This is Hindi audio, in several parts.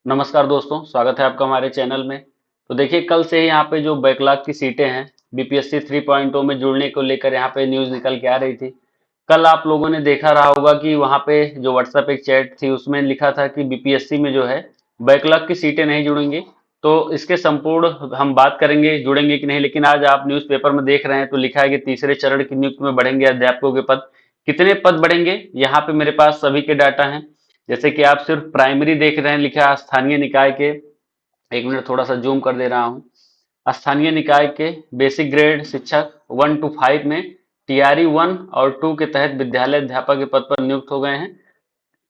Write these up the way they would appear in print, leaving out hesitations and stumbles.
नमस्कार दोस्तों, स्वागत है आपका हमारे चैनल में। तो देखिए, कल से ही यहाँ पे जो बैकलॉग की सीटें हैं बीपीएससी 3.0 में जुड़ने को लेकर यहाँ पे न्यूज़ निकल के आ रही थी। कल आप लोगों ने देखा रहा होगा कि वहाँ पे जो व्हाट्सएप एक चैट थी उसमें लिखा था कि बीपीएससी में जो है बैकलॉग की सीटें नहीं जुड़ेंगी। तो इसके संपूर्ण हम बात करेंगे जुड़ेंगे कि नहीं, लेकिन आज आप न्यूज़पेपर में देख रहे हैं तो लिखा है कि तीसरे चरण की नियुक्ति में बढ़ेंगे अध्यापकों के पद। कितने पद बढ़ेंगे, यहाँ पे मेरे पास सभी के डाटा हैं। जैसे कि आप सिर्फ प्राइमरी देख रहे हैं, लिखा है स्थानीय निकाय के, एक मिनट थोड़ा सा जूम कर दे रहा हूँ। स्थानीय निकाय के बेसिक ग्रेड शिक्षक 1 to 5 में टीआरई 1 और 2 के तहत विद्यालय अध्यापक के पद पर नियुक्त हो गए हैं।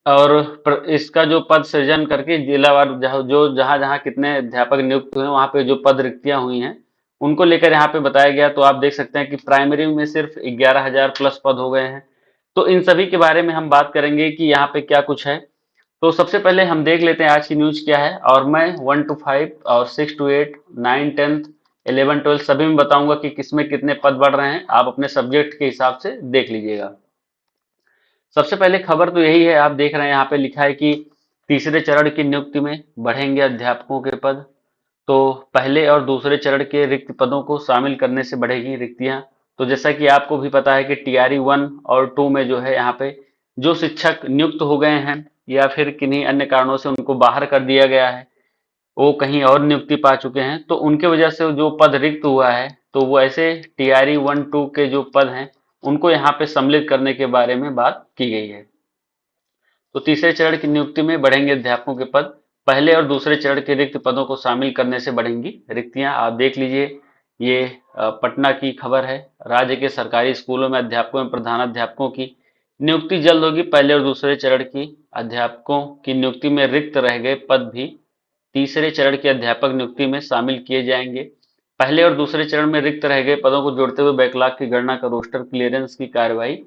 और इसका जो पद सृजन करके जिलावार जहाँ जहाँ कितने अध्यापक नियुक्त हुए हैं वहाँ पे जो पद रिक्तियां हुई हैं उनको लेकर यहाँ पे बताया गया। तो आप देख सकते हैं कि प्राइमरी में सिर्फ 11,000 प्लस पद हो गए हैं। तो इन सभी के बारे में हम बात करेंगे कि यहाँ पे क्या कुछ है। तो सबसे पहले हम देख लेते हैं आज की न्यूज क्या है, और मैं 1 to 5 और 6 to 8, 9, 10, 11, 12 सभी में बताऊंगा कि किसमें कितने पद बढ़ रहे हैं। आप अपने सब्जेक्ट के हिसाब से देख लीजिएगा। सबसे पहले खबर तो यही है, आप देख रहे हैं यहाँ पे लिखा है कि तीसरे चरण की नियुक्ति में बढ़ेंगे अध्यापकों के पद। तो पहले और दूसरे चरण के रिक्त पदों को शामिल करने से बढ़ेगी रिक्तियां। तो जैसा कि आपको भी पता है कि टीआरई 1 और 2 में जो है यहाँ पे जो शिक्षक नियुक्त हो गए हैं या फिर किन्हीं अन्य कारणों से उनको बाहर कर दिया गया है, वो कहीं और नियुक्ति पा चुके हैं, तो उनके वजह से जो पद रिक्त हुआ है तो वो ऐसे टीआरई 1 2 के जो पद हैं उनको यहाँ पे सम्मिलित करने के बारे में बात की गई है। तो तीसरे चरण की नियुक्ति में बढ़ेंगे अध्यापकों के पद। पहले और दूसरे चरण के रिक्त पदों को शामिल करने से बढ़ेंगी रिक्तियां। आप देख लीजिए, ये पटना की खबर है। राज्य के सरकारी स्कूलों में अध्यापकों एवं प्रधानाध्यापकों की नियुक्ति जल्द होगी। पहले और दूसरे चरण की अध्यापकों की नियुक्ति में रिक्त रह गए पद भी तीसरे चरण के अध्यापक नियुक्ति में शामिल किए जाएंगे। पहले और दूसरे चरण में रिक्त रह गए पदों को जोड़ते हुए बैकलॉग की गणना कर रोस्टर क्लियरेंस की कार्यवाही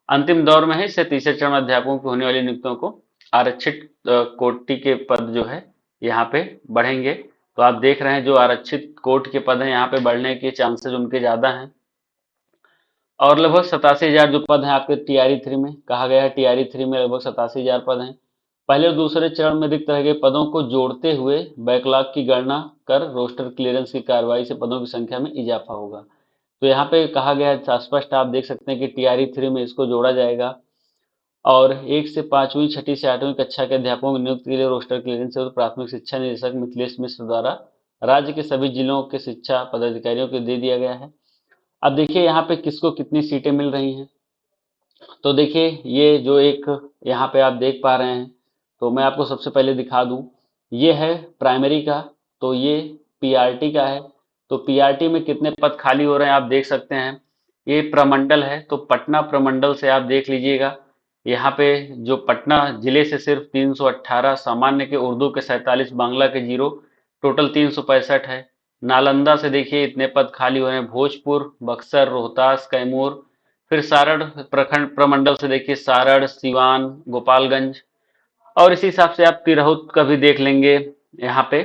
अंतिम दौर में है। इससे तीसरे चरण अध्यापकों की होने वाली नियुक्तियों को आरक्षित कोटि के पद जो है यहाँ पे बढ़ेंगे। तो आप देख रहे हैं जो आरक्षित कोट के पद हैं यहाँ पे बढ़ने के चांसेस उनके ज्यादा हैं। और लगभग 87,000 जो पद हैं आपके टीआरई 3 में कहा गया है, टीआरई 3 में लगभग 87,000 पद हैं। पहले और दूसरे चरण में रिक्त रह गए पदों को जोड़ते हुए बैकलॉग की गणना कर रोस्टर क्लियरेंस की कार्रवाई से पदों की संख्या में इजाफा होगा। तो यहाँ पे कहा गया है स्पष्ट, आप देख सकते हैं कि टीआरई 3 में इसको जोड़ा जाएगा। और 1 से 5वीं, 6ठी से 8वीं कक्षा के अध्यापकों की नियुक्ति के लिए रोस्टर क्लियरेंस से प्राथमिक शिक्षा निदेशक मिथिलेश मिश्र द्वारा राज्य के सभी जिलों के शिक्षा पदाधिकारियों को दे दिया गया है। अब देखिए यहाँ पे किसको कितनी सीटें मिल रही हैं। तो देखिए, ये जो एक यहाँ पे आप देख पा रहे हैं, तो मैं आपको सबसे पहले दिखा दूं, ये है प्राइमरी का, तो ये पीआरटी का है। तो पीआरटी में कितने पद खाली हो रहे हैं आप देख सकते हैं। ये प्रमंडल है, तो पटना प्रमंडल से आप देख लीजिएगा। यहाँ पे जो पटना जिले से सिर्फ 318, सामान्य के उर्दू के 47, बांग्ला के 0, टोटल 365 है। नालंदा से देखिए इतने पद खाली हो रहे हैं। भोजपुर, बक्सर, रोहतास, कैमूर, फिर सारण प्रखंड प्रमंडल से देखिए सारण, सिवान, गोपालगंज, और इसी हिसाब से आप तिरहुत का भी देख लेंगे यहाँ पे।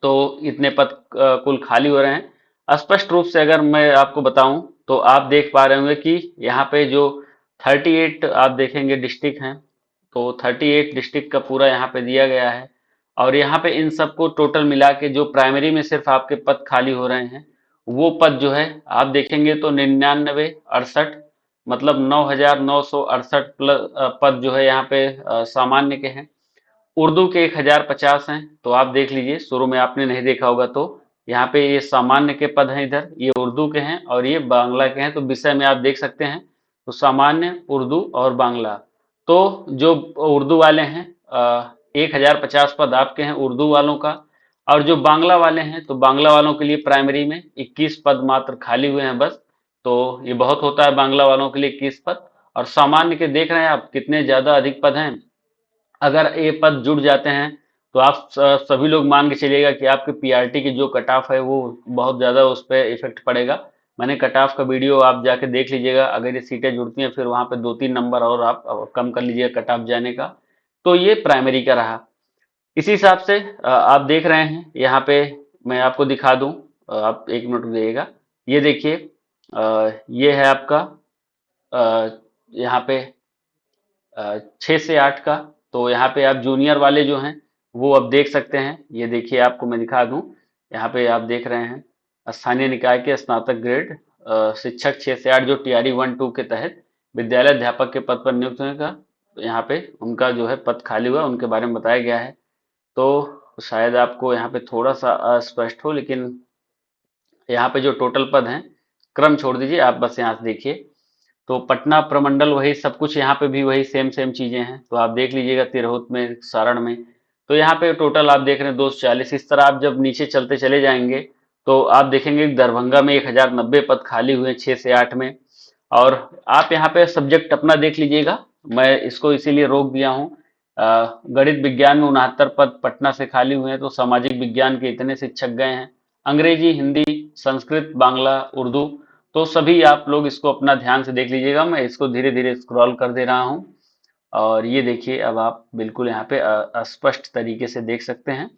तो इतने पद कुल खाली हो रहे हैं। स्पष्ट रूप से अगर मैं आपको बताऊं तो आप देख पा रहे होंगे कि यहाँ पे जो 38 आप देखेंगे डिस्ट्रिक्ट हैं, तो 38 डिस्ट्रिक्ट का पूरा यहाँ पे दिया गया है। और यहाँ पे इन सबको टोटल मिला के जो प्राइमरी में सिर्फ आपके पद खाली हो रहे हैं वो पद जो है आप देखेंगे तो 99, 68, मतलब 9,968 प्लस पद जो है यहाँ पे सामान्य के हैं। उर्दू के 1,050 हैं। तो आप देख लीजिए, शुरू में आपने नहीं देखा होगा तो यहाँ पे ये सामान्य के पद हैं, इधर ये उर्दू के हैं और ये बांग्ला के हैं। तो विषय में आप देख सकते हैं, तो सामान्य, उर्दू और बांग्ला। तो जो उर्दू वाले हैं 1,050 पद आपके हैं उर्दू वालों का। और जो बांग्ला वाले हैं तो बांग्ला वालों के लिए प्राइमरी में 21 पद मात्र खाली हुए हैं बस। तो ये बहुत होता है बांग्ला वालों के लिए 21 पद। और सामान्य के देख रहे हैं आप कितने ज्यादा अधिक पद हैं। अगर ये पद जुड़ जाते हैं तो आप सभी लोग मान के चलिएगा कि आपके पीआरटी की जो कट ऑफ है वो बहुत ज़्यादा उस पर इफेक्ट पड़ेगा। मैंने कट ऑफ का वीडियो आप जाके देख लीजिएगा। अगर ये सीटें जुड़ती हैं फिर वहाँ पे 2 3 नंबर और आप कम कर लीजिएगा कट ऑफ जाने का। तो ये प्राइमरी का रहा। इसी हिसाब से आप देख रहे हैं यहाँ पे, मैं आपको दिखा दूं, आप 1 मिनट रुकिएगा। ये देखिए, ये है आपका यहाँ पे 6 से 8 का। तो यहाँ पे आप जूनियर वाले जो हैं वो अब देख सकते हैं। ये देखिए, आपको मैं दिखा दूं, यहाँ पे आप देख रहे हैं स्थानीय निकाय के स्नातक ग्रेड शिक्षक 6 से 8 जो टीआरई 1-2 के तहत विद्यालय अध्यापक के पद पर नियुक्त होने का, तो यहाँ पे उनका जो है पद खाली हुआ, उनके बारे में बताया गया है। तो शायद आपको यहाँ पे थोड़ा सा अस्पष्ट हो, लेकिन यहाँ पे जो टोटल पद हैं, क्रम छोड़ दीजिए, आप बस यहाँ से देखिए। तो पटना प्रमंडल वही सब कुछ, यहाँ पे भी वही सेम सेम चीजें हैं, तो आप देख लीजिएगा तिरहुत में, सारण में। तो यहाँ पे टोटल आप देख रहे हैं 240। इस तरह आप जब नीचे चलते चले जाएंगे तो आप देखेंगे कि दरभंगा में 1090 पद खाली हुए हैं 6 से 8 में। और आप यहाँ पे सब्जेक्ट अपना देख लीजिएगा, मैं इसको इसीलिए रोक दिया हूँ। गणित विज्ञान में 69 पद पटना से खाली हुए हैं, तो सामाजिक विज्ञान के इतने शिक्षक गए हैं। अंग्रेजी, हिंदी, संस्कृत, बांग्ला, उर्दू, तो सभी आप लोग इसको अपना ध्यान से देख लीजिएगा। मैं इसको धीरे धीरे स्क्रॉल कर दे रहा हूँ, और ये देखिए अब आप बिल्कुल यहाँ पे स्पष्ट तरीके से देख सकते हैं।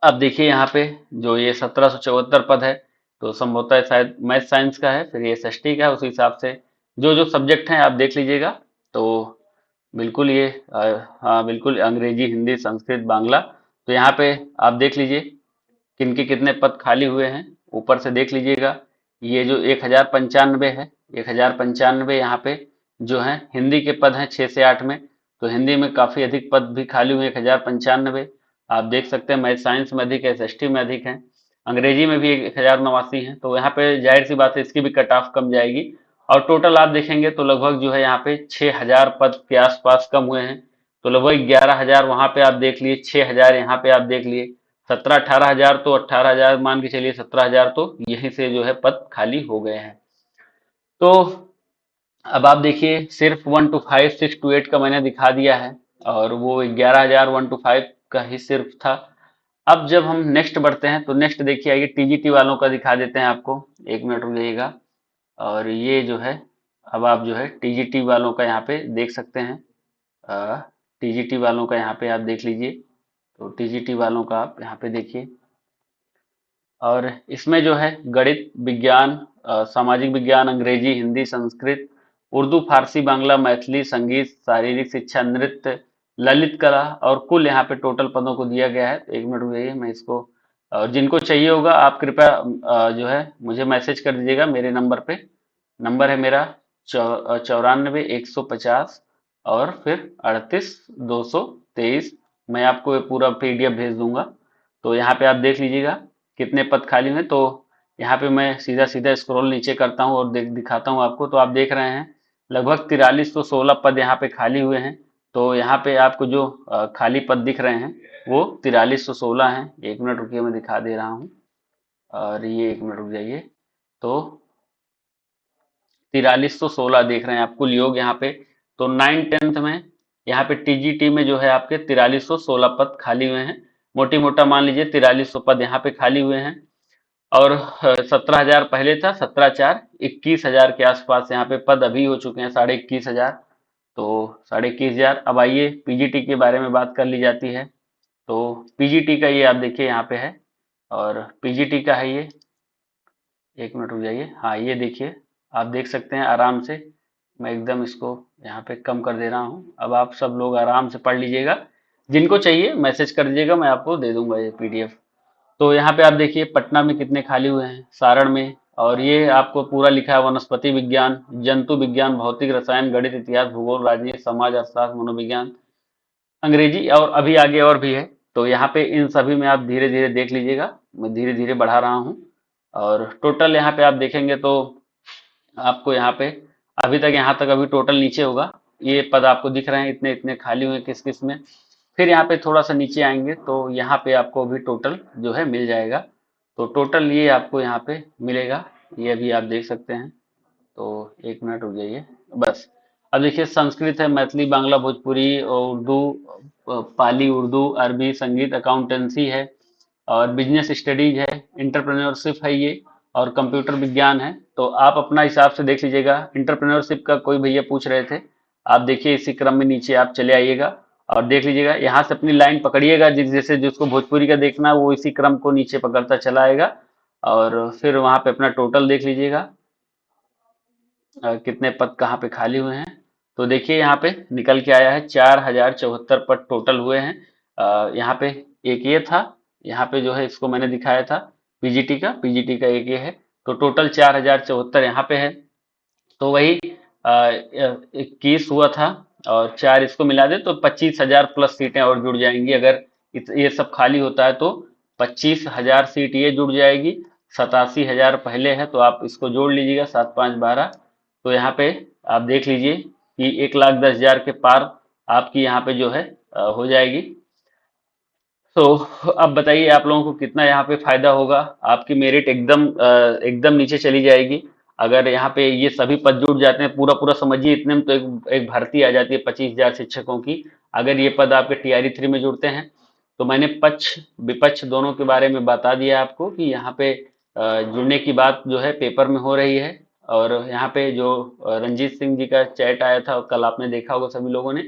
अब देखिए यहाँ पे जो ये 1774 पद है, तो संभवतः शायद मैथ साइंस का है, फिर ये एसएसटी का है, उस हिसाब से जो जो सब्जेक्ट हैं आप देख लीजिएगा। तो बिल्कुल ये हाँ बिल्कुल, अंग्रेजी, हिंदी, संस्कृत, बांग्ला, तो यहाँ पे आप देख लीजिए किनके कितने पद खाली हुए हैं, ऊपर से देख लीजिएगा। ये जो 1095 है, 1095 यहाँ पे जो है हिंदी के पद हैं 6 से 8 में, तो हिंदी में काफी अधिक पद भी खाली हुए 1095। आप देख सकते हैं मैथ साइंस में अधिक है, एसएसटी में अधिक है, अंग्रेजी में भी 1089 है, तो यहाँ पे जाहिर सी बात है इसकी भी कट ऑफ कम जाएगी। और टोटल आप देखेंगे तो लगभग जो है यहाँ पे 6000 पद के आसपास कम हुए हैं। तो लगभग 11,000 वहां पे आप देख लिए, 6000 यहाँ पे आप देख लिए, 17-18 हजार, तो 18,000 मान के चलिए, 17,000 तो यहीं से जो है पद खाली हो गए हैं। तो अब आप देखिए सिर्फ 1 to 5, 6 to 8 का मैंने दिखा दिया है, और वो 11,000 1 to 5 का ही सिर्फ था। अब जब हम नेक्स्ट बढ़ते हैं तो नेक्स्ट देखिए, आइए टीजीटी वालों का दिखा देते हैं आपको। 1 मिनट रुक जाइएगा। और ये जो है, अब आप जो है टीजीटी वालों का यहाँ पे देख सकते हैं। टीजीटी वालों का यहाँ पे आप देख लीजिए, तो टीजीटी वालों का आप यहाँ पे देखिए। और इसमें जो है गणित, विज्ञान, सामाजिक विज्ञान, अंग्रेजी, हिंदी, संस्कृत, उर्दू, फारसी, बांग्ला, मैथिली, संगीत, शारीरिक शिक्षा, नृत्य, ललित कला, और कुल यहाँ पे टोटल पदों को दिया गया है। तो 1 मिनट रुक जाइए, मैं इसको जिनको चाहिए होगा आप कृपया जो है मुझे मैसेज कर दीजिएगा मेरे नंबर पे। नंबर है मेरा 94 150 और फिर 38 223। मैं आपको ये पूरा पीडीएफ भेज दूंगा। तो यहाँ पे आप देख लीजिएगा कितने पद खाली हैं। तो यहाँ पे मैं सीधा सीधा स्क्रॉल नीचे करता हूँ और दिखाता हूँ आपको। तो आप देख रहे हैं लगभग 4316 पद यहाँ पे खाली हुए हैं। तो यहाँ पे आपको जो खाली पद दिख रहे हैं वो 4316 हैं। 1 मिनट रुकिए, मैं दिखा दे रहा हूँ। और ये 1 मिनट रुक जाइए। तो 4316 देख रहे हैं आप कुल योग यहाँ पे। तो 9th 10th में यहाँ पे टीजीटी में जो है आपके 4316 पद खाली हुए हैं। मोटी मोटा मान लीजिए 4300 पद यहाँ पे खाली हुए हैं। और 17,000 पहले था, 17 4 21,000 के आसपास यहाँ पे पद अभी हो चुके हैं, 21,500। तो 21,500। अब आइए पीजीटी के बारे में बात कर ली जाती है। तो पीजीटी का ये आप देखिए यहाँ पे है, और पीजीटी का है ये। 1 मिनट रुक जाइए, हाँ ये देखिए, आप देख सकते हैं आराम से। मैं एकदम इसको यहाँ पे कम कर दे रहा हूँ। अब आप सब लोग आराम से पढ़ लीजिएगा, जिनको चाहिए मैसेज कर दीजिएगा, मैं आपको दे दूंगा ये पीडीएफ। तो यहाँ पे आप देखिए पटना में कितने खाली हुए हैं, सारण में। और ये आपको पूरा लिखा है वनस्पति विज्ञान, जंतु विज्ञान, भौतिक रसायन, गणित, इतिहास, भूगोल, राजनीति, समाज, अर्थशास्त्र, मनोविज्ञान, अंग्रेजी, और अभी आगे और भी है। तो यहाँ पे इन सभी में आप धीरे धीरे देख लीजिएगा, मैं धीरे धीरे बढ़ा रहा हूँ। और टोटल यहाँ पे आप देखेंगे तो आपको यहाँ पे अभी तक, यहाँ तक अभी टोटल नीचे होगा, ये पद आपको दिख रहे हैं इतने इतने खाली हुए किस किस में। फिर यहाँ पे थोड़ा सा नीचे आएंगे तो यहाँ पे आपको अभी टोटल जो है मिल जाएगा। तो टोटल ये आपको यहाँ पे मिलेगा, ये अभी आप देख सकते हैं। तो 1 मिनट रुक जाइए बस। अब देखिए संस्कृत है, मैथिली, बांग्ला, भोजपुरी, उर्दू, पाली, उर्दू, अरबी, संगीत, अकाउंटेंसी है, और बिजनेस स्टडीज है, इंटरप्रेन्योरशिप है ये, और कंप्यूटर विज्ञान है। तो आप अपना हिसाब से देख लीजिएगा। इंटरप्रेन्योरशिप का कोई भैया पूछ रहे थे, आप देखिए इसी क्रम में नीचे आप चले आइएगा और देख लीजिएगा। यहाँ से अपनी लाइन पकड़िएगा, जैसे जिसको भोजपुरी का देखना है वो इसी क्रम को नीचे पकड़ता चला आएगा, और फिर वहां पे अपना टोटल देख लीजिएगा कितने पद कहाँ पे खाली हुए हैं। तो देखिए यहाँ पे निकल के आया है 4074 पद टोटल हुए हैं। यहाँ पे एक ये था, यहाँ पे जो है इसको मैंने दिखाया था पीजीटी का एक ये है। तो टोटल 4074 यहाँ पे है। तो वही 21 हुआ था और 4 इसको मिला दे तो 25,000 प्लस सीटें और जुड़ जाएंगी। अगर ये सब खाली होता है तो 25,000 सीट ये जुड़ जाएगी। 87,000 पहले है तो आप इसको जोड़ लीजिएगा, 7 5 12। तो यहाँ पे आप देख लीजिए कि 1,10,000 के पार आपकी यहाँ पे जो है हो जाएगी। तो अब बताइए आप लोगों को कितना यहाँ पे फायदा होगा। आपकी मेरिट एकदम नीचे चली जाएगी। अगर यहाँ पे ये सभी पद जुड़ जाते हैं, पूरा पूरा समझिए, इतने में तो एक भर्ती आ जाती है 25,000 शिक्षकों की। अगर ये पद आपके TRE 3 में जुड़ते हैं तो मैंने पक्ष विपक्ष दोनों के बारे में बता दिया आपको कि यहाँ पे जुड़ने की बात जो है पेपर में हो रही है। और यहाँ पे जो रंजीत सिंह जी का चैट आया था कल, आपने देखा होगा सभी लोगों ने,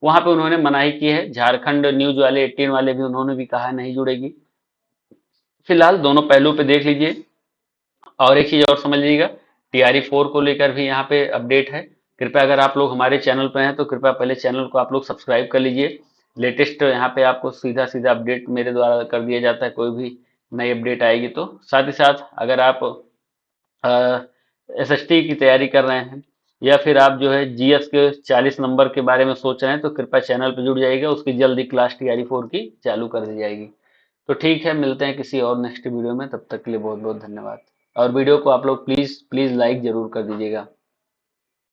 वहां पे उन्होंने मनाही की है। झारखंड न्यूज वाले 18 वाले भी उन्होंने भी कहा नहीं जुड़ेगी। फिलहाल दोनों पहलू पे देख लीजिए। और एक चीज और समझ लीजिएगा, TRE 4 को लेकर भी यहाँ पे अपडेट है। कृपया अगर आप लोग हमारे चैनल पे हैं तो कृपया पहले चैनल को आप लोग सब्सक्राइब कर लीजिए। लेटेस्ट यहाँ पे आपको सीधा सीधा अपडेट मेरे द्वारा कर दिया जाता है, कोई भी नई अपडेट आएगी तो। साथ ही साथ अगर आप SST की तैयारी कर रहे हैं या फिर आप जो है GS के 40 नंबर के बारे में सोच रहे हैं तो कृपया चैनल पर जुड़ जाइएगा, उसकी जल्दी क्लास TRE 4 की चालू कर दी जाएगी। तो ठीक है, मिलते हैं किसी और नेक्स्ट वीडियो में, तब तक के लिए बहुत बहुत धन्यवाद। और वीडियो को आप लोग प्लीज प्लीज लाइक जरूर कर दीजिएगा।